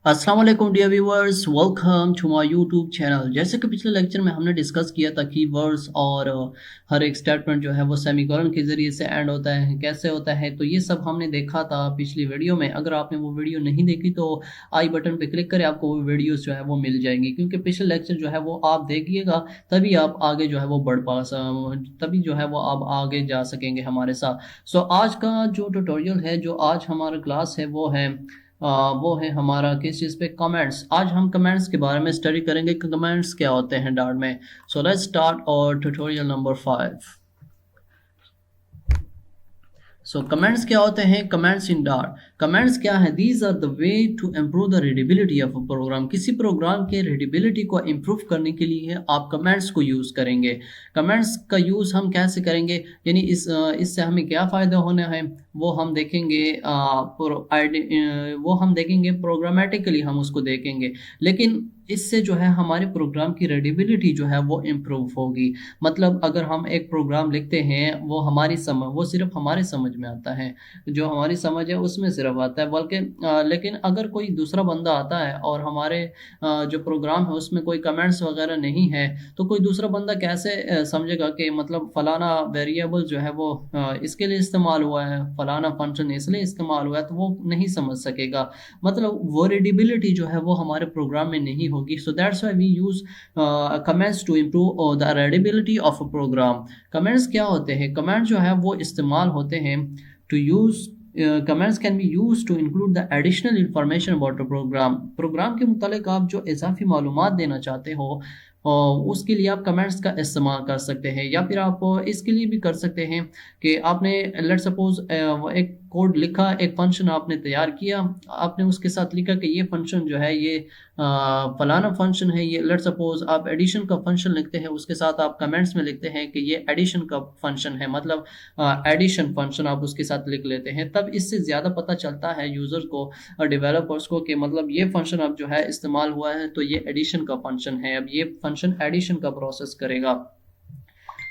अस्सलाम वालेकुम dear viewers, welcome to my YouTube channel. जैसे कि पिछले लेक्चर में हमने डिस्कस किया था कीवर्ड्स और हर एक स्टेटमेंट जो है वो सेमीकोलन के ज़रिए से एंड होता है, कैसे होता है, तो ये सब हमने देखा था पिछली वीडियो में। अगर आपने वो वीडियो नहीं देखी तो आई बटन पे क्लिक करें, आपको वो वीडियोस जो है वो मिल जाएंगी, क्योंकि पिछले लेक्चर जो है वो आप देखिएगा तभी आप आगे जो है वो तभी जो है वो आप आगे जा सकेंगे हमारे साथ। सो आज का जो ट्यूटोरियल है, जो आज हमारा क्लास है वो है हमारा किस चीज़ पे, कमेंट्स। आज हम कमेंट्स के बारे में स्टडी करेंगे कि कमेंट्स क्या होते हैं डार्ट में। So let's start our tutorial number 5। So comments क्या होते हैं? कमेंट्स इन डार्ट, कमेंट्स क्या है? These are the way to improve the readability of a program. किसी प्रोग्राम के रीडेबिलिटी को इम्प्रूव करने के लिए आप कमेंट्स को यूज़ करेंगे। कमेंट्स का यूज़ हम कैसे करेंगे, यानी इससे हमें क्या फ़ायदा होना है वो हम देखेंगे। वो हम देखेंगे प्रोग्रामेटिकली, हम उसको देखेंगे। लेकिन इससे जो है हमारे प्रोग्राम की रीडेबिलिटी जो है वो इम्प्रूव होगी। मतलब अगर हम एक प्रोग्राम लिखते हैं, वो सिर्फ हमारे समझ में आता है, जो हमारी समझ है उसमें सिर्फ आता है, बल्कि लेकिन अगर कोई दूसरा बंदा आता है और हमारे जो प्रोग्राम है उसमें कोई कमेंट्स वगैरह नहीं है, तो कोई दूसरा बंदा कैसे समझेगा कि मतलब फलाना वेरिएबल जो है वो इसके लिए इस्तेमाल हुआ है, फलाना फंक्शन इसलिए इस्तेमाल हुआ है, तो वो नहीं समझ सकेगा। मतलब वो रीडेबिलिटी जो है वो हमारे प्रोग्राम में नहीं होगी। So that's why we use comments to improve the readability of a program. Comments क्या होते हैं? कमेंट्स जो है वो इस्तेमाल होते हैं to use comments can be use to include the additional information about a program. Program के मुतालिक आप जो इजाफी मालूमात देना चाहते हो, उसके लिए आप कमेंट्स का इस्तेमाल कर सकते हैं। या फिर आप इसके लिए भी कर सकते हैं कि आपने लेट सपोज एक कोड लिखा, एक फंक्शन आपने तैयार किया, आपने उसके साथ लिखा कि ये फंक्शन जो है ये फलाना फंक्शन है। ये लेट सपोज आप एडिशन का फंक्शन लिखते हैं, उसके साथ आप कमेंट्स में लिखते हैं कि ये एडिशन का फंक्शन है, मतलब एडिशन फंक्शन आप उसके साथ लिख लेते हैं। तब इससे ज़्यादा पता चलता है यूज़र को और डेवलपर्स को कि मतलब ये फंक्शन अब जो है इस्तेमाल हुआ है तो ये एडिशन का फंक्शन है, अब ये फंक्शन एडिशन का प्रोसेस करेगा।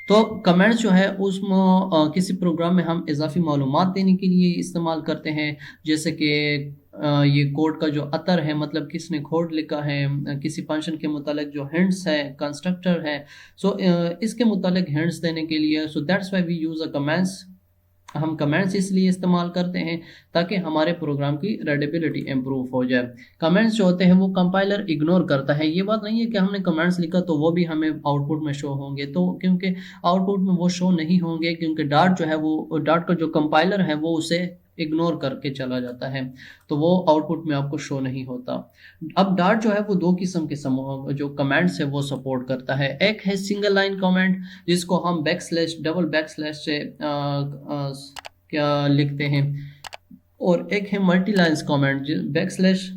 तो कमेंट्स जो है उसमें किसी प्रोग्राम में हम इजाफी मालूमात देने के लिए इस्तेमाल करते हैं। जैसे कि ये कोड का जो अतर है, मतलब किसने कोड लिखा है, किसी फंक्शन के मुतालिक जो हिंट्स है, कंस्ट्रक्टर है, सो इसके मुतालिक हिंट्स देने के लिए, so that's why we use a comments. हम कमेंट्स इसलिए इस्तेमाल करते हैं ताकि हमारे प्रोग्राम की रीडेबिलिटी इम्प्रूव हो जाए। कमेंट्स जो होते हैं वो कंपाइलर इग्नोर करता है। ये बात नहीं है कि हमने कमेंट्स लिखा तो वो भी हमें आउटपुट में शो होंगे, तो क्योंकि आउटपुट में वो शो नहीं होंगे, क्योंकि डार्ट जो है वो डार्ट का जो कंपाइलर है वो उसे इग्नोर करके चला जाता है, तो वो आउटपुट में आपको शो नहीं होता। अब डार्ट जो है वो दो किस्म के समूह जो कमेंट्स है वो सपोर्ट करता है। एक है सिंगल लाइन कमेंट, जिसको हम back slash, double back slash से क्या लिखते हैं, और एक है multi lines comment, back slash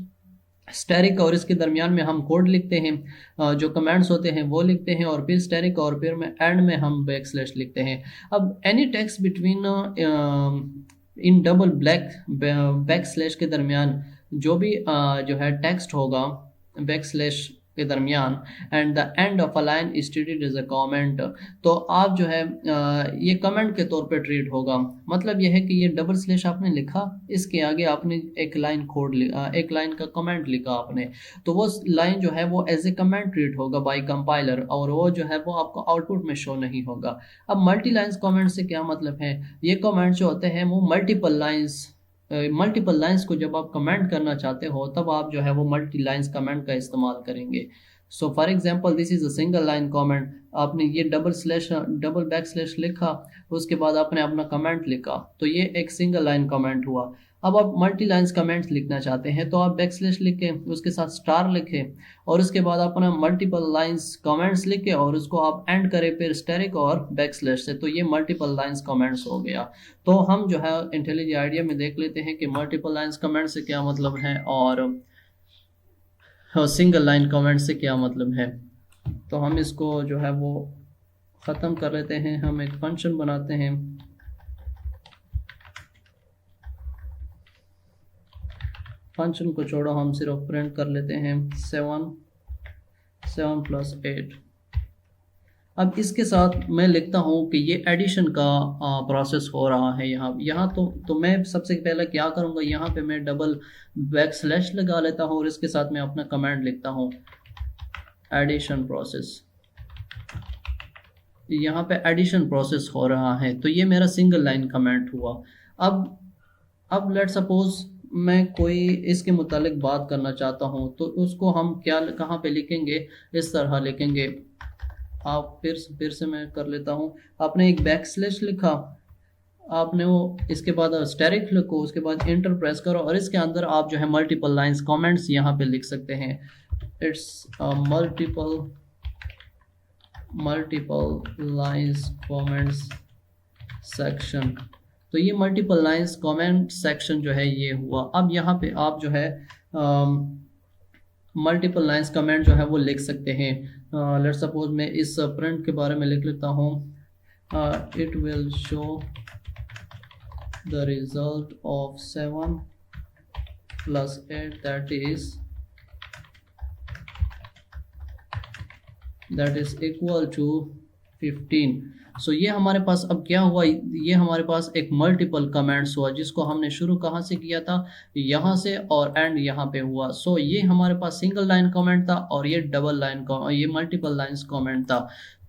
asterisk और इसके दरमियान में हम कोड लिखते हैं, जो कमेंट्स होते हैं वो लिखते हैं, और फिर स्टैरिक और फिर में एंड में हम बैक स्लैश लिखते हैं। अब any text between in double black back slash के दरमियान जो भी जो है टेक्स्ट होगा बैक स्लैश के दरमियान, and the end of a line is treated as a comment, तो आप जो है ये कमेंट के तौर पे ट्रीट होगा। मतलब यह है कि ये डबल स्लैश आपने लिखा, इसके आगे आपने एक लाइन एक लाइन का कमेंट लिखा आपने, तो वो लाइन जो है वो एज ए कमेंट ट्रीट होगा बाय कंपाइलर, और वो जो है वो आपको आउटपुट में शो नहीं होगा। अब मल्टी लाइन्स कमेंट से क्या मतलब है? ये कमेंट जो होते हैं वो मल्टीपल लाइंस को जब आप कमेंट करना चाहते हो तब आप जो है वो मल्टी लाइंस कमेंट का इस्तेमाल करेंगे। So for example this is a single line comment. आपने ये डबल बैक स्लैश लिखा, उसके बाद आपने अपना कमेंट लिखा, तो ये एक सिंगल लाइन कमेंट हुआ। अब आप मल्टी लाइंस कमेंट्स लिखना चाहते हैं तो आप बैक स्लैश लिख के उसके साथ स्टार लिखे, और उसके बाद अपना मल्टीपल लाइंस कमेंट्स लिखे और उसको आप एंड करें फिर स्टेरिक और बैक स्लैश से, तो ये मल्टीपल लाइंस कमेंट्स हो गया। तो हम जो है इंटेलिजेंट आइडिया में देख लेते हैं कि मल्टीपल लाइंस कमेंट से क्या मतलब है और सिंगल लाइन कमेंट से क्या मतलब है। तो हम इसको जो है वो ख़त्म कर लेते हैं। हम एक फंक्शन बनाते हैं, फंक्शन को छोड़ो, हम सिर्फ प्रिंट कर लेते हैं 7 7 + 8। अब इसके साथ मैं लिखता हूँ कि ये एडिशन का प्रोसेस हो रहा है यहाँ यहाँ तो मैं सबसे पहले क्या करूँगा, यहाँ पे मैं डबल बैक स्लैश लगा लेता हूँ और इसके साथ मैं अपना कमांड लिखता हूँ एडिशन प्रोसेस। यहाँ पे एडिशन प्रोसेस हो रहा है, तो ये मेरा सिंगल लाइन कमेंट हुआ। अब लेट सपोज मैं कोई इसके मुतालिक बात करना चाहता हूँ, तो उसको हम क्या कहाँ पे लिखेंगे, इस तरह लिखेंगे। आप फिर से मैं कर लेता हूँ। आपने एक बैक स्लैश लिखा, आपने वो इसके बाद स्टेरिक लिखो, उसके बाद इंटर प्रेस करो और इसके अंदर आप जो है मल्टीपल लाइंस कमेंट्स यहाँ पे लिख सकते हैं। It's multiple lines comments section. तो ये मल्टीपल लाइंस कमेंट सेक्शन जो है ये हुआ। अब यहाँ पे आप जो है मल्टीपल लाइंस कमेंट जो है वो लिख सकते हैं। लेट्स सपोज मैं इस प्रिंट के बारे में लिख लेता हूँ, it will show the result of 7 + 8 that is equal to 15। सो ये हमारे पास अब क्या हुआ, ये हमारे पास एक मल्टीपल कमेंट्स हुआ जिसको हमने शुरू कहाँ से किया था, यहाँ से, और एंड यहाँ पे हुआ। सो ये हमारे पास सिंगल लाइन कमेंट था और ये डबल लाइन ये मल्टीपल लाइंस कमेंट था।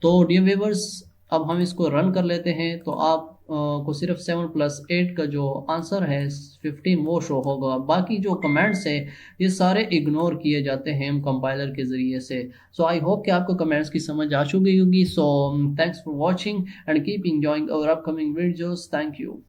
तो डियर व्यूअर्स, अब हम इसको रन कर लेते हैं तो आप को सिर्फ 7 + 8 का जो आंसर है 15 वो शो होगा। बाकी जो कमेंट्स है ये सारे इग्नोर किए जाते हैं कंपाइलर के ज़रिए से। सो आई होप कि आपको कमेंट्स की समझ आ चुकी होगी। So thanks for watching and keep enjoying our upcoming videos. Thank you.